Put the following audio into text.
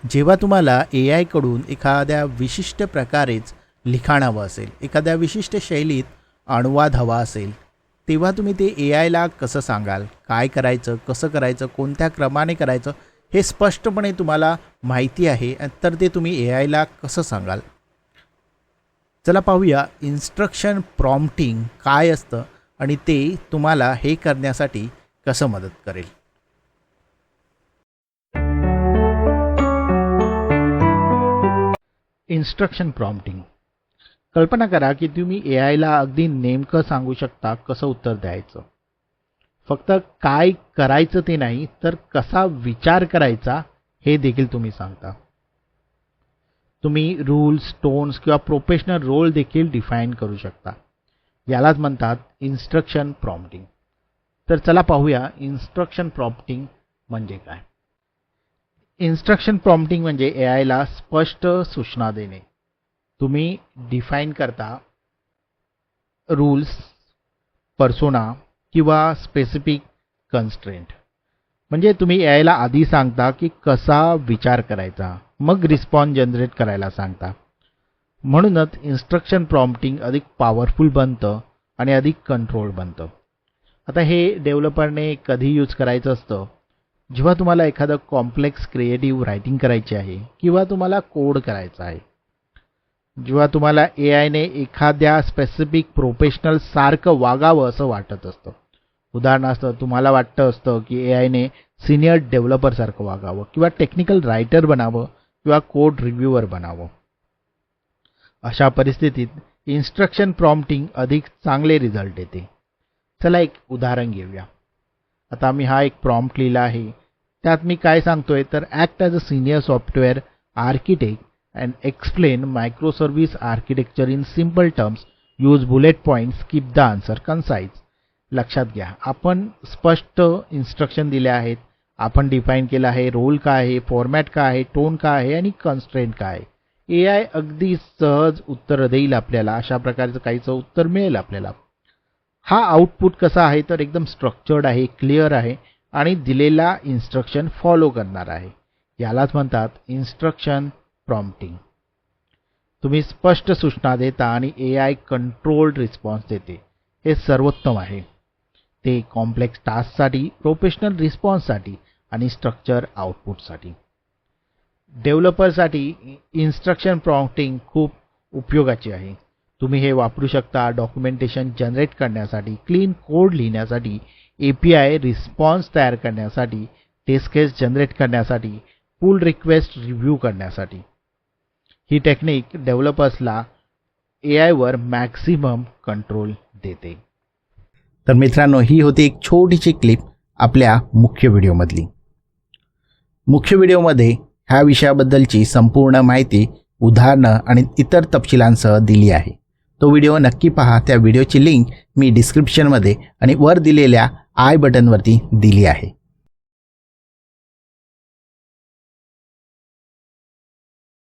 जेव्हा तुम्हाला AI कडून एखाद्या विशिष्ट प्रकारेच लिखाण हवं असेल, एखाद्या विशिष्ट शैलीत अनुवाद हवा असेल, तेव्हा तुम्ही ते AIला कसं सांगाल? काय करायचं, कसं करायचं, कोणत्या क्रमाने करायचं, हे स्पष्टपणे तुम्हाला माहिती आहे, तर ते तुम्ही AIला कसं सांगाल? चला पाहूया इन्स्ट्रक्शन प्रॉम्प्टिंग काय असतं आणि ते तुम्हाला हे करण्यासाठी कसं मदत करेल. Instruction prompting. कल्पना करा की तुम्ही AIला अगदी नेमकं सांगू शकता कसं उत्तर द्यायचं. फक्त काय करायचं ते नाही, तर कसा विचार करायचा हे देखील तुम्ही सांगता. तुम्ही रूल्स, टोन्स किंवा प्रोफेशनल रोल देखील डिफाईन करू शकता. यालाच म्हणतात इन्स्ट्रक्शन प्रॉम्प्टिंग. तर चला पाहूया इन्स्ट्रक्शन प्रॉम्प्टिंग म्हणजे काय. इन्स्ट्रक्शन प्रॉम्प्टिंग म्हणजे AIला स्पष्ट सूचना देणे. तुम्ही डिफाईन करता रूल्स, पर्सोना किंवा स्पेसिफिक कन्स्ट्रेंट. म्हणजे तुम्ही AIला आधी सांगता की कसा विचार करायचा, मग रिस्पॉन्स जनरेट करायला सांगता. म्हणूनच इन्स्ट्रक्शन प्रॉम्प्टिंग अधिक पॉवरफुल बनतं आणि अधिक कंट्रोल बनतं. आता हे डेव्हलपरने कधी यूज करायचं असतं? जेव्हा तुम्हाला एखादं कॉम्प्लेक्स क्रिएटिव्ह रायटिंग करायची आहे किंवा तुम्हाला कोड करायचा आहे. जेव्हा तुम्हाला AIने एखाद्या स्पेसिफिक प्रोफेशनल सारखं वागावं असं वाटत असतं. उदाहरणार्थ तुम्हाला वाटतं असतं की AIने सिनियर डेव्हलपर सारखं वागावं किंवा टेक्निकल रायटर बनावं किंवा कोड रिव्ह्यूअर बनावं. अशा परिस्थितीत इन्स्ट्रक्शन प्रॉम्प्टिंग अधिक चांगले रिझल्ट देते. चला एक उदाहरण घेऊया. आता मी हा एक प्रॉम्प्ट लिहिला आहे. त्यात मी काय सांगतोय तर act as a senior software architect and explain microservice architecture in simple terms, use bullet points, keep the answer concise. लक्षात घ्या, आपण स्पष्ट इन्स्ट्रक्शन दिले आहेत. आपण डिफाईन केलं आहे रोल काय आहे, फॉर्मॅट काय आहे, टोन काय आहे आणि कन्स्ट्रेंट काय आहे. AI अगदी सहज उत्तर देईल आपल्याला. अशा प्रकारचं काहीचं उत्तर मिळेल आपल्याला. हा आउटपुट कसा आहे तर एकदम स्ट्रक्चर्ड आहे, क्लिअर आहे आणि दिलेला इन्स्ट्रक्शन फॉलो करणार आहे. यालाच म्हणतात इन्स्ट्रक्शन प्रॉम्प्टिंग. तुम्ही स्पष्ट सूचना देता आणि AI कंट्रोल्ड रिस्पॉन्स देते. हे सर्वोत्तम आहे. ते कॉम्प्लेक्स टास्कसाठी, प्रोफेशनल रिस्पॉन्ससाठी आणि स्ट्रक्चर आउटपुटसाठी. डेव्हलपरसाठी इन्स्ट्रक्शन प्रॉम्प्टिंग खूप उपयोगाची आहे. तुम्ही हे वापरू शकता डॉक्युमेंटेशन जनरेट करण्यासाठी, क्लीन कोड लिहिण्यासाठी, API रिस्पॉन्स तयार करण्यासाठी, टेस्ट केस जनरेट करण्यासाठी, पुल रिक्वेस्ट रिव्ह्यू करण्यासाठी. ही टेक्निक डेव्हलपर्सला AIवर मॅक्सिमम कंट्रोल देते. तर मित्रांनो, ही होती एक छोटीशी क्लिप आपल्या मुख्य व्हिडिओमधली. मुख्य व्हिडिओमध्ये ह्या विषयाबद्दलची संपूर्ण माहिती, उदाहरणं आणि इतर तपशिलांसह दिली आहे. तो व्हिडिओ नक्की पहा. त्या व्हिडिओची लिंक मी डिस्क्रिप्शनमध्ये आणि वर दिलेल्या आय बटनवरती दिली आहे.